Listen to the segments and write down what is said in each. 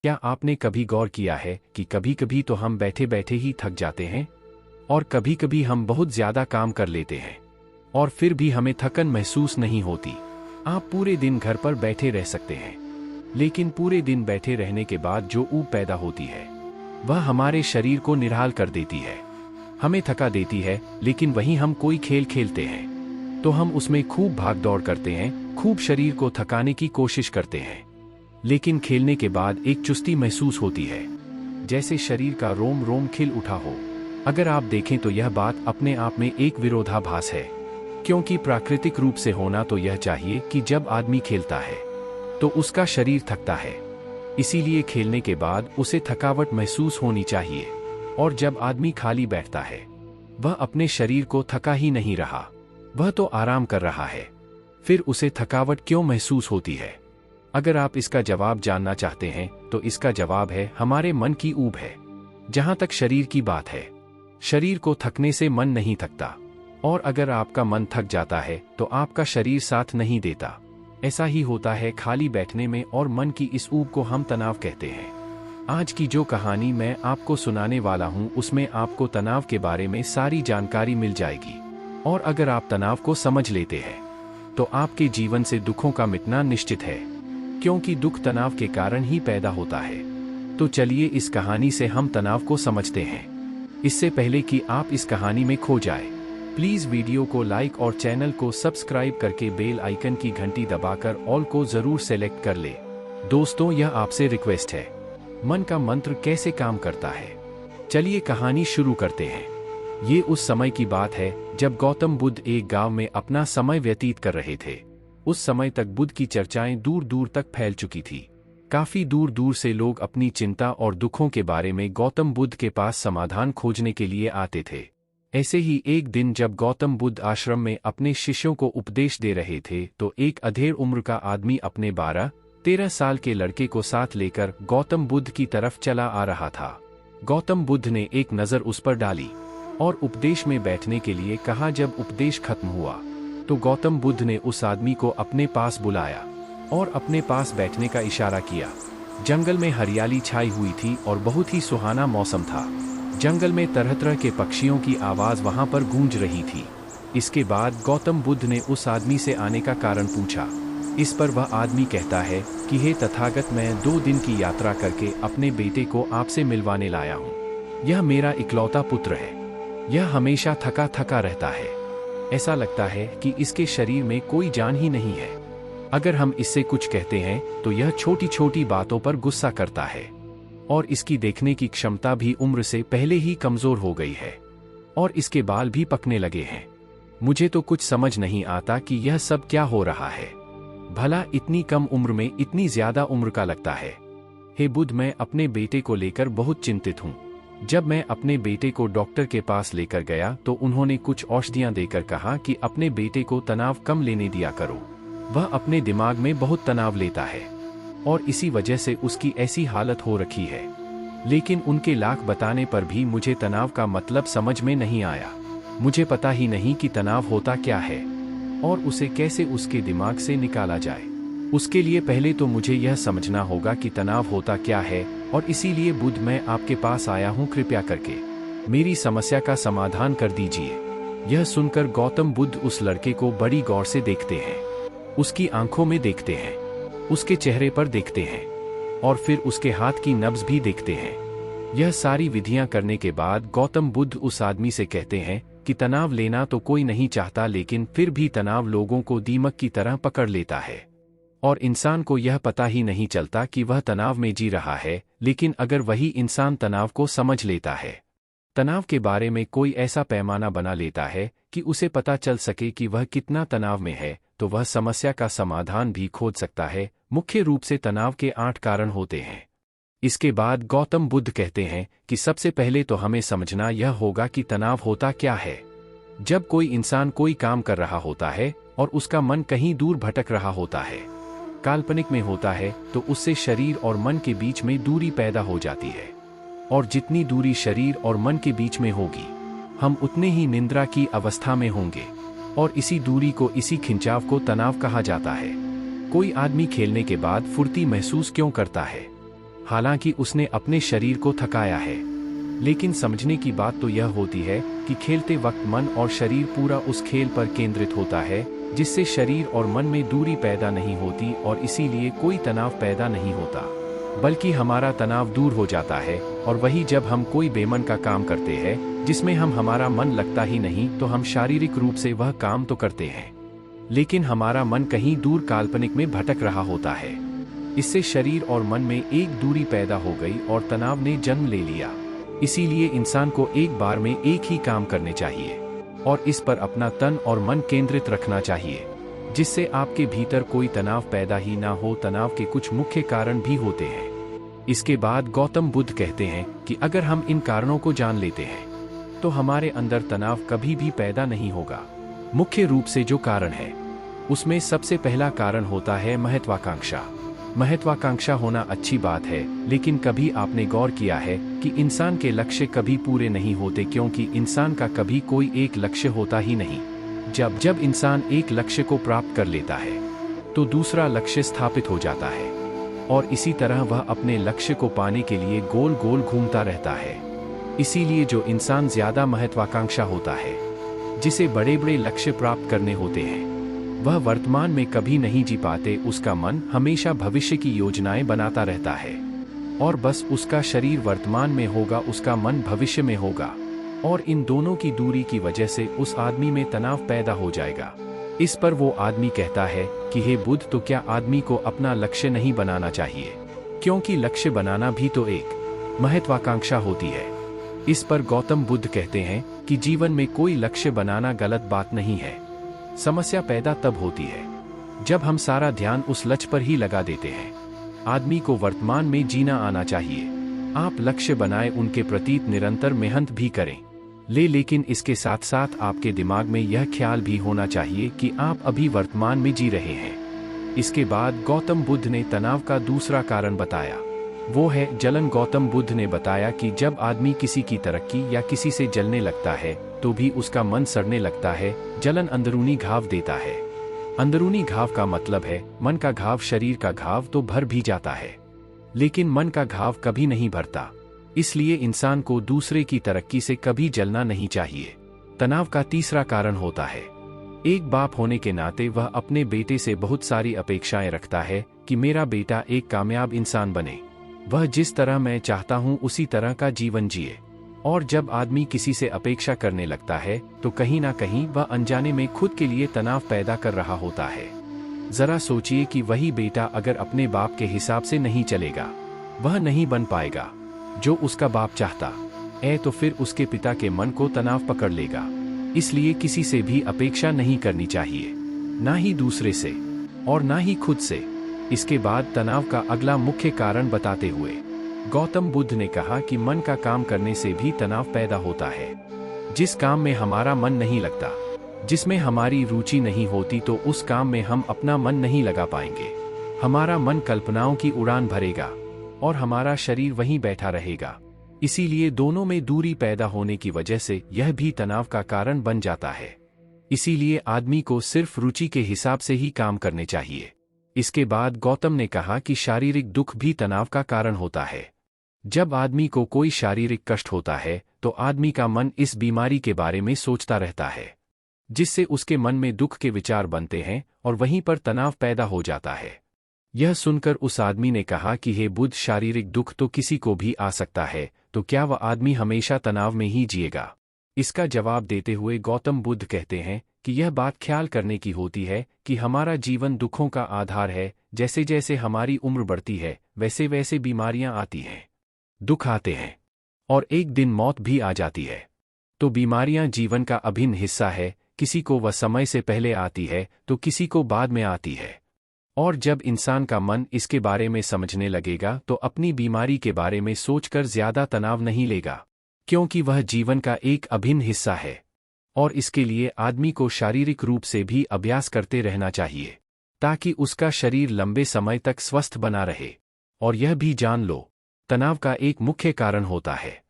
क्या आपने कभी गौर किया है कि कभी कभी तो हम बैठे बैठे ही थक जाते हैं और कभी कभी हम बहुत ज्यादा काम कर लेते हैं और फिर भी हमें थकन महसूस नहीं होती। आप पूरे दिन घर पर बैठे रह सकते हैं, लेकिन पूरे दिन बैठे रहने के बाद जो ऊब पैदा होती है वह हमारे शरीर को निढाल कर देती है, हमें थका देती है। लेकिन वहीं हम कोई खेल खेलते हैं तो हम उसमें खूब भाग दौड़ करते हैं, खूब शरीर को थकाने की कोशिश करते हैं, लेकिन खेलने के बाद एक चुस्ती महसूस होती है, जैसे शरीर का रोम रोम खिल उठा हो। अगर आप देखें तो यह बात अपने आप में एक विरोधाभास है, क्योंकि प्राकृतिक रूप से होना तो यह चाहिए कि जब आदमी खेलता है तो उसका शरीर थकता है, इसीलिए खेलने के बाद उसे थकावट महसूस होनी चाहिए। और जब आदमी खाली बैठता है वह अपने शरीर को थका ही नहीं रहा, वह तो आराम कर रहा है, फिर उसे थकावट क्यों महसूस होती है? अगर आप इसका जवाब जानना चाहते हैं तो इसका जवाब है हमारे मन की ऊब है। जहां तक शरीर की बात है, शरीर को थकने से मन नहीं थकता, और अगर आपका मन थक जाता है तो आपका शरीर साथ नहीं देता। ऐसा ही होता है खाली बैठने में, और मन की इस ऊब को हम तनाव कहते हैं। आज की जो कहानी मैं आपको सुनाने वाला हूं उसमें आपको तनाव के बारे में सारी जानकारी मिल जाएगी, और अगर आप तनाव को समझ लेते हैं तो आपके जीवन से दुखों का मिटना निश्चित है, क्योंकि दुख तनाव के कारण ही पैदा होता है। तो चलिए इस कहानी से हम तनाव को समझते हैं। इससे पहले कि आप इस कहानी में खो जाए, प्लीज वीडियो को लाइक और चैनल को सब्सक्राइब करके बेल आइकन की घंटी दबाकर ऑल को जरूर सेलेक्ट कर ले। दोस्तों, यह आपसे रिक्वेस्ट है। मन का मंत्र कैसे काम करता है, चलिए कहानी शुरू करते हैं। ये उस समय की बात है जब गौतम बुद्ध एक गांव में अपना समय व्यतीत कर रहे थे। उस समय तक बुद्ध की चर्चाएं दूर दूर तक फैल चुकी थी। काफी दूर दूर से लोग अपनी चिंता और दुखों के बारे में गौतम बुद्ध के पास समाधान खोजने के लिए आते थे। ऐसे ही एक दिन जब गौतम बुद्ध आश्रम में अपने शिष्यों को उपदेश दे रहे थे तो एक अधेड़ उम्र का आदमी अपने 12-13 साल के लड़के को साथ लेकर गौतम बुद्ध की तरफ चला आ रहा था। गौतम बुद्ध ने एक नज़र उस पर डाली और उपदेश में बैठने के लिए कहा। जब उपदेश खत्म हुआ तो गौतम बुद्ध ने उस आदमी को अपने पास बुलाया और अपने पास बैठने का इशारा किया। जंगल में हरियाली छाई हुई थी और बहुत ही सुहाना मौसम था। जंगल में तरह तरह के पक्षियों की आवाज वहां पर गूंज रही थी। इसके बाद गौतम बुद्ध ने उस आदमी से आने का कारण पूछा। इस पर वह आदमी कहता है कि हे तथागत, मैं 2 दिन की यात्रा करके अपने बेटे को आपसे मिलवाने लाया हूँ। यह मेरा इकलौता पुत्र है। यह हमेशा थका थका रहता है, ऐसा लगता है कि इसके शरीर में कोई जान ही नहीं है। अगर हम इससे कुछ कहते हैं तो यह छोटी छोटी बातों पर गुस्सा करता है, और इसकी देखने की क्षमता भी उम्र से पहले ही कमजोर हो गई है, और इसके बाल भी पकने लगे हैं। मुझे तो कुछ समझ नहीं आता कि यह सब क्या हो रहा है। भला इतनी कम उम्र में इतनी ज्यादा उम्र का लगता है। हे बुद्ध, मैं अपने बेटे को लेकर बहुत चिंतित हूँ। जब मैं अपने बेटे को डॉक्टर के पास लेकर गया तो उन्होंने कुछ औषधियां देकर कहा कि अपने बेटे को तनाव कम लेने दिया करो। वह अपने दिमाग में बहुत तनाव लेता है और इसी वजह से उसकी ऐसी हालत हो रखी है। लेकिन उनके लाख बताने पर भी मुझे तनाव का मतलब समझ में नहीं आया। मुझे पता ही नहीं कि तनाव होता क्या है और उसे कैसे उसके दिमाग से निकाला जाए। उसके लिए पहले तो मुझे यह समझना होगा कि तनाव होता क्या है, और इसीलिए बुद्ध, मैं आपके पास आया हूँ। कृपया करके मेरी समस्या का समाधान कर दीजिए। यह सुनकर गौतम बुद्ध उस लड़के को बड़ी गौर से देखते हैं, उसकी आंखों में देखते हैं, उसके चेहरे पर देखते हैं, और फिर उसके हाथ की नब्ज भी देखते हैं। यह सारी विधियां करने के बाद गौतम बुद्ध उस आदमी से कहते हैं कि तनाव लेना तो कोई नहीं चाहता, लेकिन फिर भी तनाव लोगों को दीमक की तरह पकड़ लेता है, और इंसान को यह पता ही नहीं चलता कि वह तनाव में जी रहा है। लेकिन अगर वही इंसान तनाव को समझ लेता है, तनाव के बारे में कोई ऐसा पैमाना बना लेता है कि उसे पता चल सके कि वह कितना तनाव में है, तो वह समस्या का समाधान भी खोज सकता है। मुख्य रूप से तनाव के 8 कारण होते हैं। इसके बाद गौतम बुद्ध कहते हैं कि सबसे पहले तो हमें समझना यह होगा कि तनाव होता क्या है। जब कोई इंसान कोई काम कर रहा होता है और उसका मन कहीं दूर भटक रहा होता है, काल्पनिक में होता है, तो उससे शरीर और मन के बीच में दूरी पैदा हो जाती है, और जितनी दूरी शरीर और मन के बीच में होगी, हम उतने ही निद्रा की अवस्था में होंगे, और इसी दूरी को, इसी खिंचाव को तनाव कहा जाता है। कोई आदमी खेलने के बाद फुर्ती महसूस क्यों करता है? हालांकि उसने अपने शरीर को थकाया है। लेकिन समझने की बात तो यह होती है कि खेलते वक्त मन और शरीर पूरा उस खेल पर केंद्रित होता है, जिससे शरीर और मन में दूरी पैदा नहीं होती और इसीलिए कोई तनाव पैदा नहीं होता, बल्कि हमारा तनाव दूर हो जाता है। और वही जब हम कोई बेमन का काम करते हैं जिसमें हमारा मन लगता ही नहीं, तो हम शारीरिक रूप से वह काम तो करते हैं, लेकिन हमारा मन कहीं दूर काल्पनिक में भटक रहा होता है। इससे शरीर और मन में एक दूरी पैदा हो गई और तनाव ने जन्म ले लिया। इसीलिए इंसान को एक बार में एक ही काम करने चाहिए और इस पर अपना तन और मन केंद्रित रखना चाहिए, जिससे आपके भीतर कोई तनाव पैदा ही ना हो। तनाव के कुछ मुख्य कारण भी होते हैं। इसके बाद गौतम बुद्ध कहते हैं कि अगर हम इन कारणों को जान लेते हैं तो हमारे अंदर तनाव कभी भी पैदा नहीं होगा। मुख्य रूप से जो कारण है उसमें सबसे पहला कारण होता है महत्वाकांक्षा। महत्वाकांक्षा होना अच्छी बात है, लेकिन कभी आपने गौर किया है कि इंसान के लक्ष्य कभी पूरे नहीं होते, क्योंकि इंसान का कभी कोई एक लक्ष्य होता ही नहीं। जब इंसान एक लक्ष्य को प्राप्त कर लेता है तो दूसरा लक्ष्य स्थापित हो जाता है और इसी तरह वह अपने लक्ष्य को पाने के लिए गोल गोल घूमता रहता है। इसीलिए जो इंसान ज्यादा महत्वाकांक्षा होता है, जिसे बड़े बड़े लक्ष्य प्राप्त करने होते हैं, वह वर्तमान में कभी नहीं जी पाते। उसका मन हमेशा भविष्य की योजनाएं बनाता रहता है और बस उसका शरीर वर्तमान में होगा, उसका मन भविष्य में होगा, और इन दोनों की दूरी की वजह से उस आदमी में तनाव पैदा हो जाएगा। इस पर वो आदमी कहता है कि हे बुद्ध, तो क्या आदमी को अपना लक्ष्य नहीं बनाना चाहिए, क्योंकि लक्ष्य बनाना भी तो एक महत्वाकांक्षा होती है। इस पर गौतम बुद्ध कहते हैं कि जीवन में कोई लक्ष्य बनाना गलत बात नहीं है। समस्या पैदा तब होती है जब हम सारा ध्यान उस लक्ष्य पर ही लगा देते हैं। आदमी को वर्तमान में जीना आना चाहिए। आप लक्ष्य बनाए, उनके प्रति निरंतर मेहनत भी करें, लेकिन इसके साथ साथ आपके दिमाग में यह ख्याल भी होना चाहिए कि आप अभी वर्तमान में जी रहे हैं। इसके बाद गौतम बुद्ध ने तनाव का दूसरा कारण बताया, वो है जलन। गौतम बुद्ध ने बताया कि जब आदमी किसी की तरक्की या किसी से जलने लगता है तो भी उसका मन सड़ने लगता है। जलन अंदरूनी घाव देता है। अंदरूनी घाव का मतलब है मन का घाव। शरीर का घाव तो भर भी जाता है, लेकिन मन का घाव कभी नहीं भरता। इसलिए इंसान को दूसरे की तरक्की से कभी जलना नहीं चाहिए। तनाव का तीसरा कारण होता है, एक बाप होने के नाते वह अपने बेटे से बहुत सारी अपेक्षाएं रखता है कि मेरा बेटा एक कामयाब इंसान बने, वह जिस तरह मैं चाहता हूं उसी तरह का जीवन जिए। और जब आदमी किसी से अपेक्षा करने लगता है तो कहीं ना कहीं वह अनजाने में खुद के लिए तनाव पैदा कर रहा होता है। जरा सोचिए कि वही बेटा अगर अपने बाप के हिसाब से नहीं चलेगा, वह नहीं बन पाएगा जो उसका बाप चाहता है, तो फिर उसके पिता के मन को तनाव पकड़ लेगा। इसलिए किसी से भी अपेक्षा नहीं करनी चाहिए, ना ही दूसरे से और ना ही खुद से। इसके बाद तनाव का अगला मुख्य कारण बताते हुए गौतम बुद्ध ने कहा कि मन का काम करने से भी तनाव पैदा होता है। जिस काम में हमारा मन नहीं लगता, जिसमें हमारी रुचि नहीं होती, तो उस काम में हम अपना मन नहीं लगा पाएंगे। हमारा मन कल्पनाओं की उड़ान भरेगा और हमारा शरीर वहीं बैठा रहेगा। इसीलिए दोनों में दूरी पैदा होने की वजह से यह भी तनाव का कारण बन जाता है। इसीलिए आदमी को सिर्फ रुचि के हिसाब से ही काम करने चाहिए। इसके बाद गौतम ने कहा कि शारीरिक दुख भी तनाव का कारण होता है। जब आदमी को कोई शारीरिक कष्ट होता है तो आदमी का मन इस बीमारी के बारे में सोचता रहता है, जिससे उसके मन में दुख के विचार बनते हैं और वहीं पर तनाव पैदा हो जाता है। यह सुनकर उस आदमी ने कहा कि हे बुद्ध, शारीरिक दुख तो किसी को भी आ सकता है, तो क्या वह आदमी हमेशा तनाव में ही जिएगा? इसका जवाब देते हुए गौतम बुद्ध कहते हैं कि यह बात ख्याल करने की होती है कि हमारा जीवन दुखों का आधार है। जैसे जैसे हमारी उम्र बढ़ती है वैसे वैसे बीमारियां आती हैं, दुख आते हैं और एक दिन मौत भी आ जाती है। तो बीमारियां जीवन का अभिन्न हिस्सा है। किसी को वह समय से पहले आती है तो किसी को बाद में आती है। और जब इंसान का मन इसके बारे में समझने लगेगा तो अपनी बीमारी के बारे में सोचकर ज्यादा तनाव नहीं लेगा, क्योंकि वह जीवन का एक अभिन्न हिस्सा है। और इसके लिए आदमी को शारीरिक रूप से भी अभ्यास करते रहना चाहिए, ताकि उसका शरीर लंबे समय तक स्वस्थ बना रहे। और यह भी जान लो, तनाव का एक मुख्य कारण होता है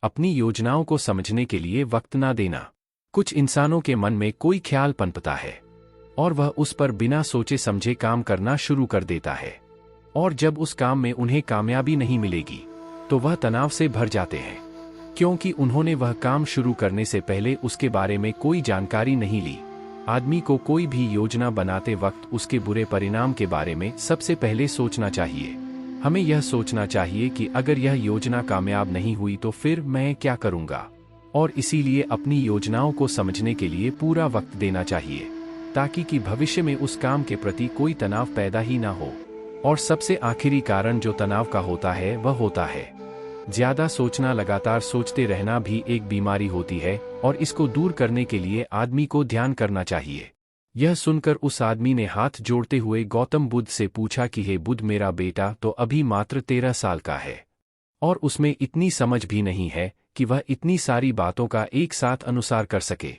अपनी योजनाओं को समझने के लिए वक्त ना देना। कुछ इंसानों के मन में कोई ख्याल पनपता है और वह उस पर बिना सोचे समझे काम करना शुरू कर देता है। और जब उस काम में उन्हें कामयाबी नहीं मिलेगी तो वह तनाव से भर जाते हैं, क्योंकि उन्होंने वह काम शुरू करने से पहले उसके बारे में कोई जानकारी नहीं ली। आदमी को कोई भी योजना बनाते वक्त उसके बुरे परिणाम के बारे में सबसे पहले सोचना चाहिए। हमें यह सोचना चाहिए कि अगर यह योजना कामयाब नहीं हुई तो फिर मैं क्या करूंगा, और इसीलिए अपनी योजनाओं को समझने के लिए पूरा वक्त देना चाहिए, ताकि कि भविष्य में उस काम के प्रति कोई तनाव पैदा ही ना हो। और सबसे आखिरी कारण जो तनाव का होता है वह होता है ज्यादा सोचना। लगातार सोचते रहना भी एक बीमारी होती है, और इसको दूर करने के लिए आदमी को ध्यान करना चाहिए। यह सुनकर उस आदमी ने हाथ जोड़ते हुए गौतम बुद्ध से पूछा कि हे बुद्ध, मेरा बेटा तो अभी मात्र 13 साल का है और उसमें इतनी समझ भी नहीं है कि वह इतनी सारी बातों का एक साथ अनुसार कर सके।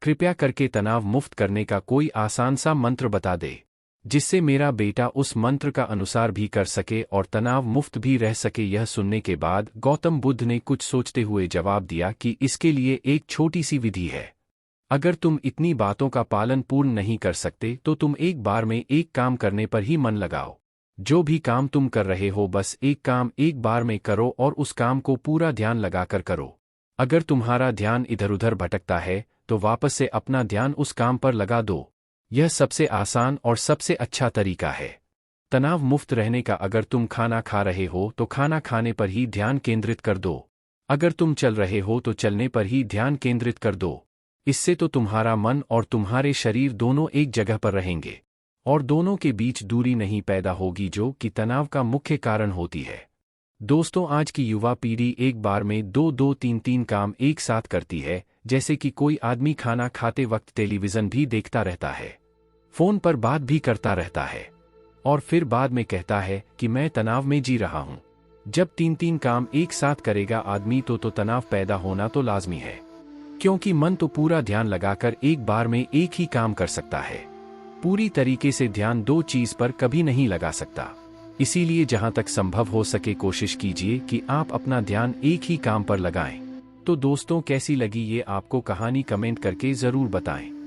कृपया करके तनाव मुक्त करने का कोई आसान सा मंत्र बता दे, जिससे मेरा बेटा उस मंत्र का अनुसार भी कर सके और तनाव मुक्त भी रह सके। यह सुनने के बाद गौतम बुद्ध ने कुछ सोचते हुए जवाब दिया कि इसके लिए एक छोटी सी विधि है। अगर तुम इतनी बातों का पालन पूर्ण नहीं कर सकते तो तुम एक बार में एक काम करने पर ही मन लगाओ। जो भी काम तुम कर रहे हो बस एक काम एक बार में करो और उस काम को पूरा ध्यान लगाकर करो। अगर तुम्हारा ध्यान इधर उधर भटकता है तो वापस से अपना ध्यान उस काम पर लगा दो। यह सबसे आसान और सबसे अच्छा तरीका है तनाव मुक्त रहने का। अगर तुम खाना खा रहे हो तो खाना खाने पर ही ध्यान केंद्रित कर दो। अगर तुम चल रहे हो तो चलने पर ही ध्यान केंद्रित कर दो। इससे तो तुम्हारा मन और तुम्हारे शरीर दोनों एक जगह पर रहेंगे और दोनों के बीच दूरी नहीं पैदा होगी, जो कि तनाव का मुख्य कारण होती है। दोस्तों, आज की युवा पीढ़ी एक बार में 2-2, 3-3 काम एक साथ करती है। जैसे कि कोई आदमी खाना खाते वक्त टेलीविजन भी देखता रहता है, फोन पर बात भी करता रहता है और फिर बाद में कहता है कि मैं तनाव में जी रहा हूं। जब 3-3 काम एक साथ करेगा आदमी तो तनाव पैदा होना तो लाजमी है, क्योंकि मन तो पूरा ध्यान लगाकर एक बार में एक ही काम कर सकता है। पूरी तरीके से ध्यान दो चीज पर कभी नहीं लगा सकता। इसीलिए जहां तक संभव हो सके कोशिश कीजिए कि आप अपना ध्यान एक ही काम पर लगाएं। तो दोस्तों, कैसी लगी ये आपको कहानी कमेंट करके जरूर बताएं।